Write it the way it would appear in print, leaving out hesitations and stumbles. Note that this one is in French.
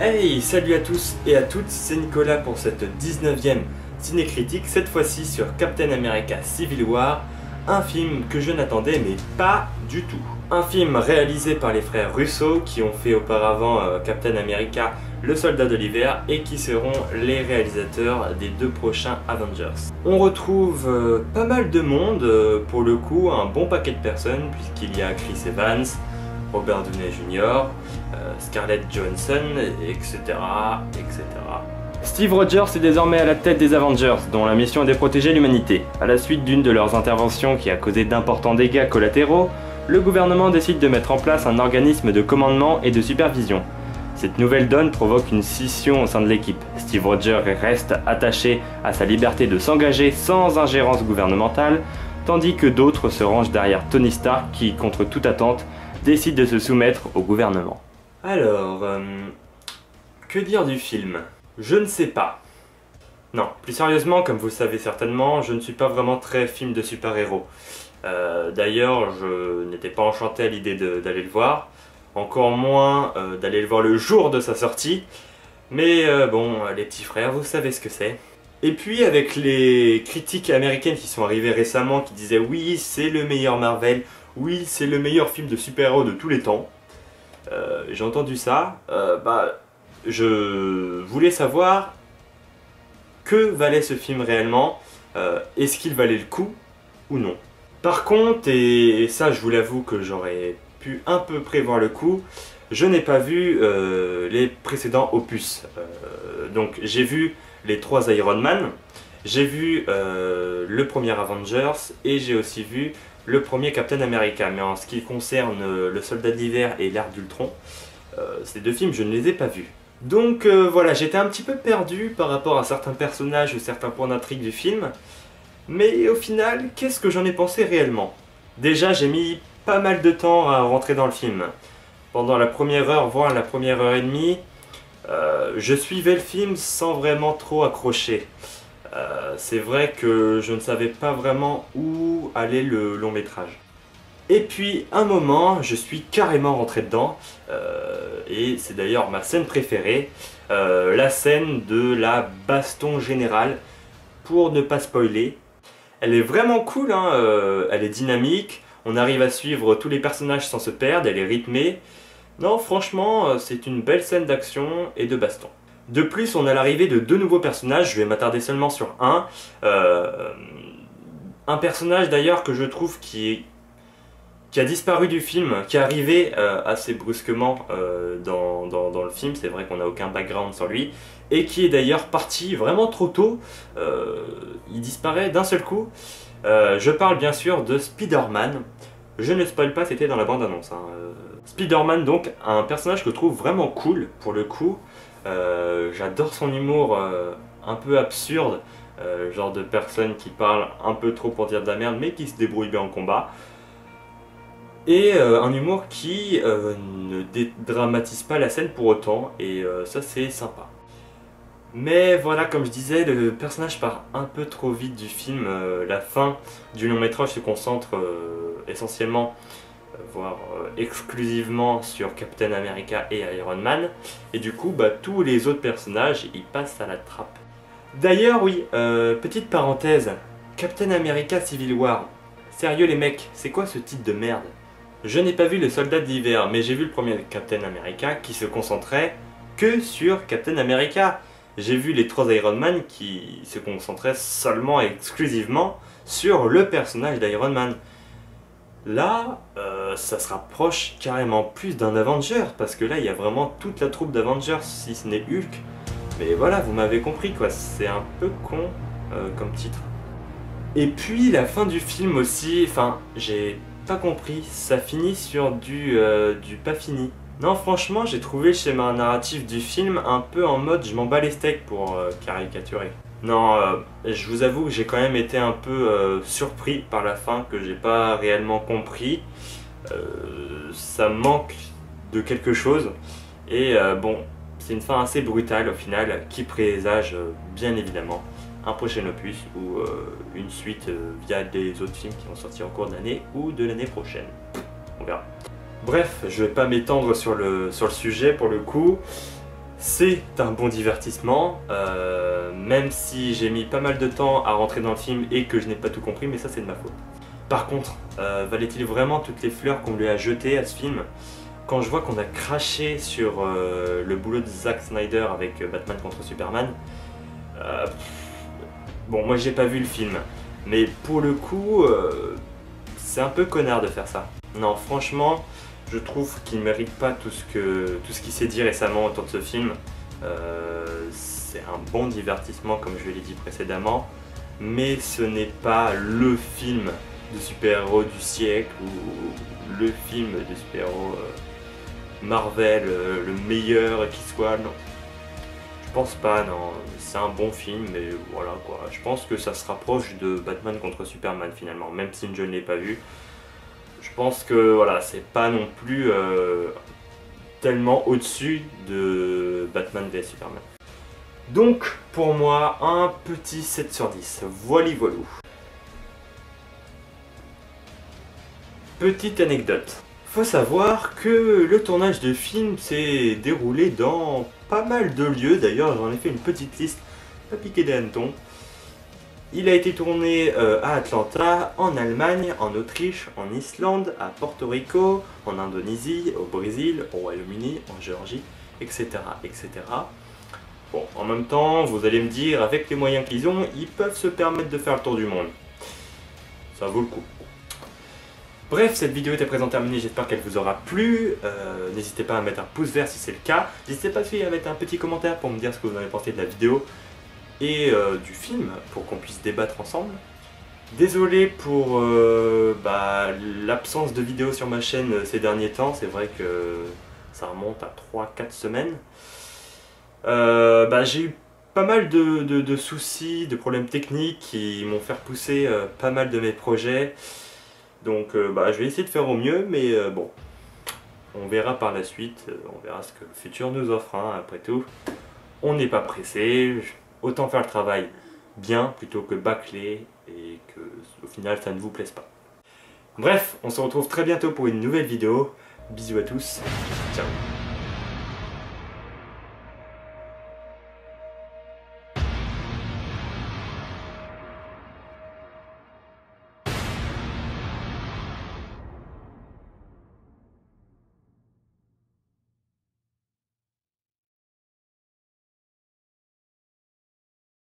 Hey, salut à tous et à toutes, c'est Nicolas pour cette 19e ciné-critique, cette fois-ci sur Captain America Civil War, un film que je n'attendais mais pas du tout. Un film réalisé par les frères Russo qui ont fait auparavant Captain America Le Soldat de l'Hiver et qui seront les réalisateurs des deux prochains Avengers. On retrouve pas mal de monde, pour le coup un bon paquet de personnes puisqu'il y a Chris Evans, Robert Downey Jr., Scarlett Johansson, etc., etc. Steve Rogers est désormais à la tête des Avengers, dont la mission est de protéger l'humanité. À la suite d'une de leurs interventions qui a causé d'importants dégâts collatéraux, le gouvernement décide de mettre en place un organisme de commandement et de supervision. Cette nouvelle donne provoque une scission au sein de l'équipe. Steve Rogers reste attaché à sa liberté de s'engager sans ingérence gouvernementale, tandis que d'autres se rangent derrière Tony Stark qui, contre toute attente, décide de se soumettre au gouvernement. Alors, que dire du film? Je ne sais pas. Non, plus sérieusement, comme vous le savez certainement, je ne suis pas vraiment très film de super-héros. D'ailleurs, je n'étais pas enchanté à l'idée d'aller le voir, encore moins d'aller le voir le jour de sa sortie. Mais bon, les petits frères, vous savez ce que c'est. Et puis avec les critiques américaines qui sont arrivées récemment, qui disaient oui, c'est le meilleur Marvel, oui, c'est le meilleur film de super-héros de tous les temps. J'ai entendu ça, je voulais savoir que valait ce film réellement, est-ce qu'il valait le coup ou non. Par contre, et ça je vous l'avoue que j'aurais pu un peu prévoir le coup, je n'ai pas vu les précédents opus. Donc j'ai vu les 3 Iron Man, j'ai vu le premier Avengers et j'ai aussi vu le premier Captain America. Mais en ce qui concerne Le Soldat de l'Hiver et L'Ère d'Ultron, ces deux films je ne les ai pas vus. Donc voilà, j'étais un petit peu perdu par rapport à certains personnages ou certains points d'intrigue du film. Mais au final, qu'est-ce que j'en ai pensé réellement? Déjà, j'ai mis pas mal de temps à rentrer dans le film. Pendant la première heure, voire la première heure et demie, je suivais le film sans vraiment trop accrocher. C'est vrai que je ne savais pas vraiment où allait le long métrage. Et puis, un moment, je suis carrément rentré dedans, et c'est d'ailleurs ma scène préférée, la scène de la baston générale, pour ne pas spoiler. Elle est vraiment cool, hein, elle est dynamique, on arrive à suivre tous les personnages sans se perdre, elle est rythmée. Non, franchement, c'est une belle scène d'action et de baston. De plus, on a l'arrivée de 2 nouveaux personnages, je vais m'attarder seulement sur un. Un personnage d'ailleurs que je trouve qui a disparu du film, qui est arrivé assez brusquement dans le film, c'est vrai qu'on n'a aucun background sur lui, et qui est d'ailleurs parti vraiment trop tôt, il disparaît d'un seul coup. Je parle bien sûr de Spider-Man, je ne spoil pas, c'était dans la bande-annonce. Hein. Spider-Man donc, un personnage que je trouve vraiment cool pour le coup, j'adore son humour un peu absurde, genre de personne qui parle un peu trop pour dire de la merde mais qui se débrouille bien en combat. Et un humour qui ne dédramatise pas la scène pour autant, et ça c'est sympa. Mais voilà, comme je disais, le personnage part un peu trop vite du film. La fin du long métrage se concentre essentiellement, voire exclusivement sur Captain America et Iron Man. Et du coup, tous les autres personnages, ils passent à la trappe. D'ailleurs, oui, petite parenthèse, Captain America Civil War. Sérieux les mecs, c'est quoi ce titre de merde? Je n'ai pas vu Le Soldat de l'Hiver, mais j'ai vu le premier Captain America qui se concentrait que sur Captain America. J'ai vu les 3 Iron Man qui se concentraient seulement et exclusivement sur le personnage d'Iron Man. Là, ça se rapproche carrément plus d'un Avenger, parce que là, il y a vraiment toute la troupe d'Avengers, si ce n'est Hulk. Mais voilà, vous m'avez compris quoi, c'est un peu con comme titre. Et puis la fin du film aussi, enfin, j'ai pas compris, ça finit sur du pas fini. Non, franchement, j'ai trouvé le schéma narratif du film un peu en mode je m'en bats les steaks pour caricaturer. Non, je vous avoue que j'ai quand même été un peu surpris par la fin, que j'ai pas réellement compris. Ça manque de quelque chose, et bon, c'est une fin assez brutale au final, qui présage bien évidemment un prochain opus ou une suite via des autres films qui vont sortir en cours de l'année ou de l'année prochaine. On verra. Bref, je vais pas m'étendre sur le sujet pour le coup. C'est un bon divertissement, même si j'ai mis pas mal de temps à rentrer dans le film et que je n'ai pas tout compris, mais ça c'est de ma faute. Par contre, valait-il vraiment toutes les fleurs qu'on lui a jetées à ce film? Quand je vois qu'on a craché sur le boulot de Zack Snyder avec Batman contre Superman, bon, moi j'ai pas vu le film, mais pour le coup, c'est un peu connard de faire ça. Non, franchement, je trouve qu'il ne mérite pas tout ce qui s'est dit récemment autour de ce film. C'est un bon divertissement, comme je l'ai dit précédemment, mais ce n'est pas le film de super-héros du siècle ou le film de super-héros Marvel, le meilleur qui soit. Non, je pense pas, non. C'est un bon film, mais voilà quoi. Je pense que ça se rapproche de Batman contre Superman finalement, même si je ne l'ai pas vu. Je pense que voilà, c'est pas non plus tellement au-dessus de Batman vs Superman. Donc pour moi, un petit 7 sur 10. Voili voilou. Petite anecdote. Faut savoir que le tournage de film s'est déroulé dans pas mal de lieux. D'ailleurs, j'en ai fait une petite liste, pas piqué des hannetons. Il a été tourné à Atlanta, en Allemagne, en Autriche, en Islande, à Porto Rico, en Indonésie, au Brésil, au Royaume-Uni, en Géorgie, etc., etc. Bon, en même temps, vous allez me dire, avec les moyens qu'ils ont, ils peuvent se permettre de faire le tour du monde. Ça vaut le coup. Bref, cette vidéo était présentée terminée, j'espère qu'elle vous aura plu. N'hésitez pas à mettre un pouce vert si c'est le cas. N'hésitez pas aussi à mettre un petit commentaire pour me dire ce que vous en avez pensé de la vidéo et du film, pour qu'on puisse débattre ensemble. Désolé pour l'absence de vidéos sur ma chaîne ces derniers temps, c'est vrai que ça remonte à 3-4 semaines. J'ai eu pas mal de soucis, de problèmes techniques qui m'ont fait repousser pas mal de mes projets. Donc je vais essayer de faire au mieux, mais bon, on verra par la suite, on verra ce que le futur nous offre, hein, après tout. On n'est pas pressé, autant faire le travail bien plutôt que bâcler et que au final ça ne vous plaise pas. Bref, on se retrouve très bientôt pour une nouvelle vidéo. Bisous à tous, ciao.